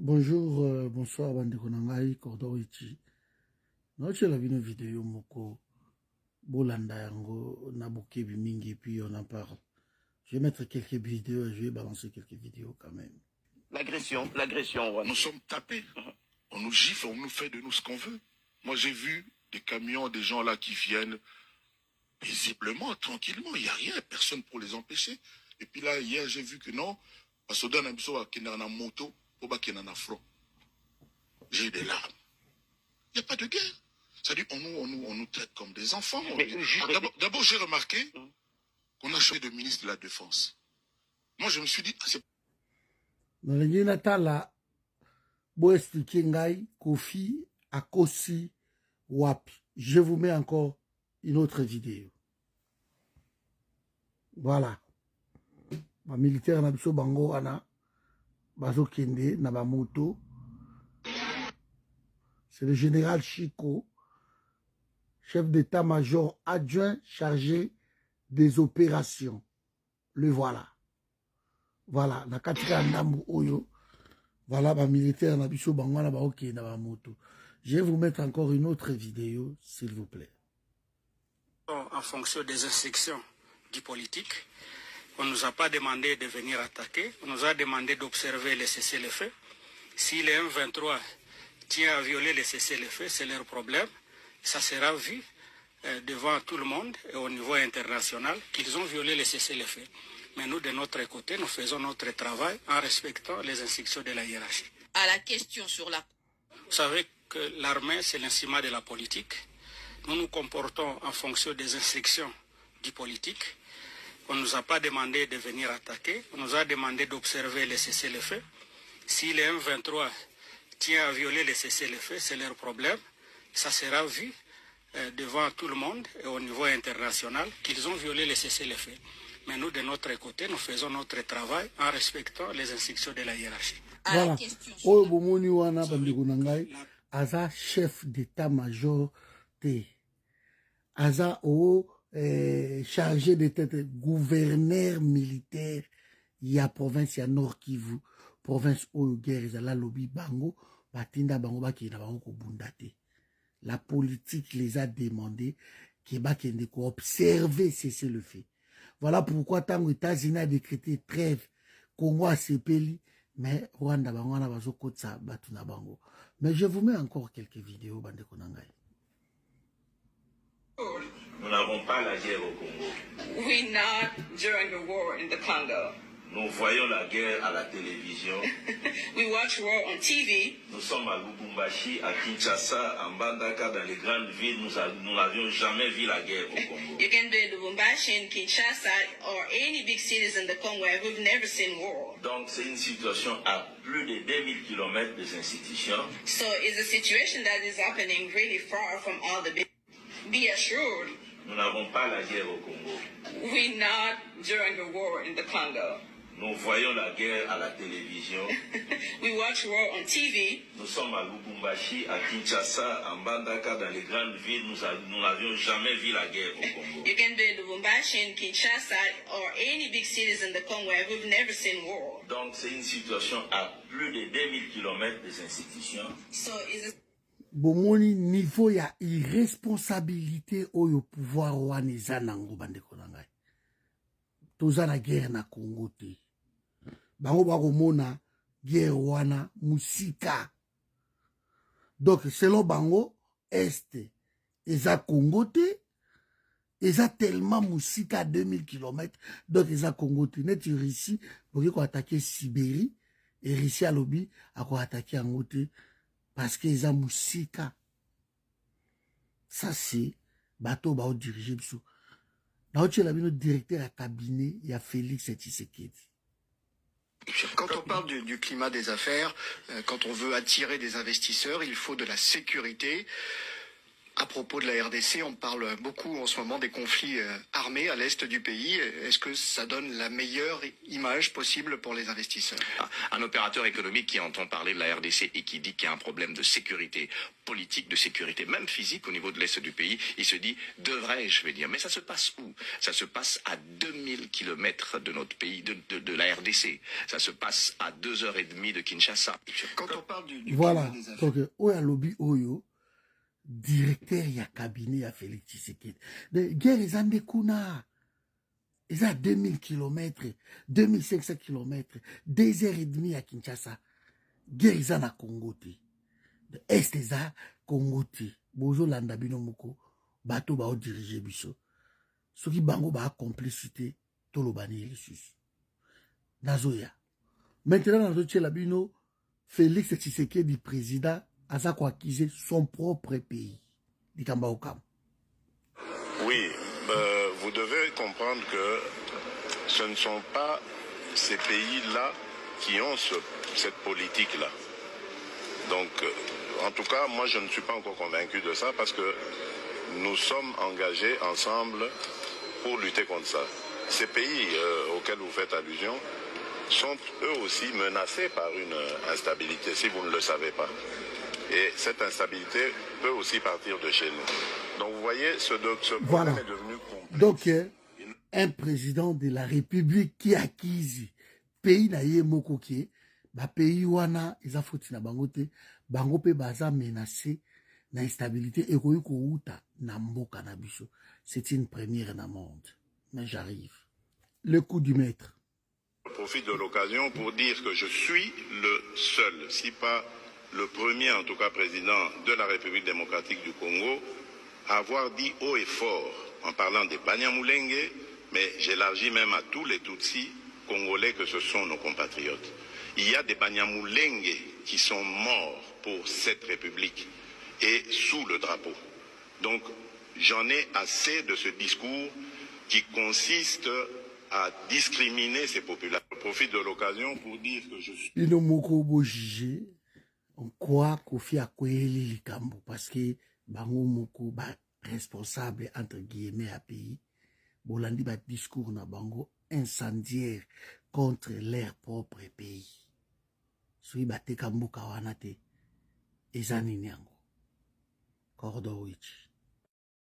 Bonjour, bonsoir, bande konangai, Cordon Ichi. Noche la une vidéo moko, bolanda yango, nabukebi mingi, puis on en parle. Je vais mettre quelques vidéos, je vais balancer quelques vidéos quand même. L'agression, ouais. Nous sommes tapés. On nous gifle, on nous fait de nous ce qu'on veut. Moi, j'ai vu des camions, des gens là qui viennent paisiblement, tranquillement. Il n'y a rien, personne pour les empêcher. Et puis là, hier, j'ai vu que non, parce que dans la moto, au front. J'ai eu des larmes. Il n'y a pas de guerre. C'est-à-dire, on nous traite comme des enfants. D'abord, j'ai remarqué qu'on a changé de ministre de la Défense. Moi, je me suis dit, c'est... Dans le Natala, Boesti Kengai, Kofi, Akosi, Wapi. Je vous mets encore une autre vidéo. Voilà. Ma militaire na biso bango ana bazo kende na ba moto. C'est le général Chico, chef d'état-major adjoint chargé des opérations. Le voilà. Voilà, na katika ndambu oyo. Voilà, ma militaire na biso bango na ba ok na ba moto. Je vais vous mettre encore une autre vidéo, s'il vous plaît. En fonction des instructions du politique, on ne nous a pas demandé de venir attaquer, on nous a demandé d'observer les cessez-le-feu. Si les M23 tient à violer les cessez-le-feu, c'est leur problème. Ça sera vu devant tout le monde et au niveau international qu'ils ont violé les cessez-le-feu. Mais nous, de notre côté, nous faisons notre travail en respectant les instructions de la hiérarchie. À la question sur la... Vous savez que l'armée, c'est l'instrument de la politique. Nous nous comportons en fonction des instructions du politique. On ne nous a pas demandé de venir attaquer, on nous a demandé d'observer les cessez-le-feu. Si les M23 tient à violer les cessez-le-feu, c'est leur problème. Ça sera vu devant tout le monde et au niveau international qu'ils ont violé les cessez-le-feu. Mais nous, de notre côté, nous faisons notre travail en respectant les instructions de la hiérarchie. Voilà. Oyo bomoni wana bandeko na ngai, aza chef d'état-major te. Aza chargé de tête gouverneur militaire ya province ya Nord Kivu, province oyo guerre ezala lobi bango batinda bango bakenda bango kobunda te. La politique les a demandé que bakende ko observer cesser le feu. Voilà pourquoi tant que États-Unis a décrété trêve, Congo a sepeli, mais Rwanda bango na bazo kotsa batu na bango. Mais je vous mets encore quelques vidéos bandeko na ngai. Nous n'avons pas la guerre au Congo. We're not during the war in the Congo. Nous voyons la guerre à la télévision. We watch war on TV. Nous sommes à Lubumbashi, à Kinshasa, à Mbandaka, dans les grandes villes. Nous n'avions jamais vu la guerre au Congo. You can be in Lubumbashi, in Kinshasa, or any big cities in the Congo where we've never seen war. Donc c'est une situation à plus de 2000 km des institutions. So it's a situation that is happening really far from all the big... Be assured. Nous n'avons pas la guerre au Congo. We're not during the war in the Congo. Nous voyons la guerre à la télévision. We watch war on TV. Nous sommes à Lubumbashi, à Kinshasa, à Mbandaka, dans les grandes villes. Nous n'avions jamais vu la guerre au Congo. You can be in Lubumbashi, in Kinshasa, or any big cities in the Congo where we've never seen war. Donc c'est une situation à plus de 2000 km des institutions. So it's a... Bomoni niveau ya irresponsabilité oyo pouvoir wana eza nango bandeko na ngai. Toza na guerre na Congo te. Bango bakomona guerre wana musika. Donc selon bango est eza Congo te, eza tellement musika à 2000 km, donc eza Congo te. Neti Russie boki ko attaquer Sibérie et Russie a lobby a ko attaquer yango te. Parce que les musika. Ça c'est bateau bao diriger biso. Là tu as le directeur à cabinet, il y a Félix Tshisekedi. Quand on parle du climat des affaires, quand on veut attirer des investisseurs, il faut de la sécurité. À propos de la RDC, on parle beaucoup en ce moment des conflits armés à l'est du pays. Est-ce que ça donne la meilleure image possible pour les investisseurs? Un opérateur économique qui entend parler de la RDC et qui dit qu'il y a un problème de sécurité politique, de sécurité même physique au niveau de l'est du pays, il se dit, devrais-je venir? Mais ça se passe où? Ça se passe à 2000 km de notre pays, de la RDC. Ça se passe à 2h30 de Kinshasa. Quand on parle du voilà. climat des affaires... Donc, oya lobby oyo, directeur ya cabinet à Félix Tshisekedi. De guerre eza nde kuna. Eza 2000 km, 2500 km, 2h30 à Kinshasa. Guerre eza na Congo te. De est eza Congo te. Bozo landa bino moko, bato bao diriger biso. Soki bango ba complicité, tolobani lisusu. Nazoya. Maintenant, nazo tchela bino, Félix Tshisekedi, président, a ça quoi acquise son propre pays. Dikamba Okam. Oui, vous devez comprendre que ce ne sont pas ces pays-là qui ont cette politique-là. Donc, en tout cas, moi, je ne suis pas encore convaincu de ça parce que nous sommes engagés ensemble pour lutter contre ça. Ces pays auxquels vous faites allusion sont eux aussi menacés par une instabilité, si vous ne le savez pas. Et cette instabilité peut aussi partir de chez nous. Donc vous voyez, ce problème est devenu complexe. Donc, un président de la République qui acquise pays na ye moko ki, ba pays wana, eza foti na bangote, bangope baza menacé na instabilité et koyi ko uta na mboka na biso. C'est une première dans le monde. Mais j'arrive. Le coup du maître. Je profite de l'occasion pour dire que je suis le seul, si pas le premier en tout cas président de la République démocratique du Congo à avoir dit haut et fort en parlant des Banyamulenge, mais j'élargis même à tous les Tutsis congolais que ce sont nos compatriotes. Il y a des Banyamulenge qui sont morts pour cette République et sous le drapeau. Donc j'en ai assez de ce discours qui consiste à discriminer ces populations. Je profite de l'occasion pour dire que je suis... On croit Kofi Akweli likambo parce que bango moko ba responsable entre guillemets à pays bolandi ba discours na bango incendiaire contre leur propre pays. Sui ba teka mboka wana te ezani nyango. Cordo Witch.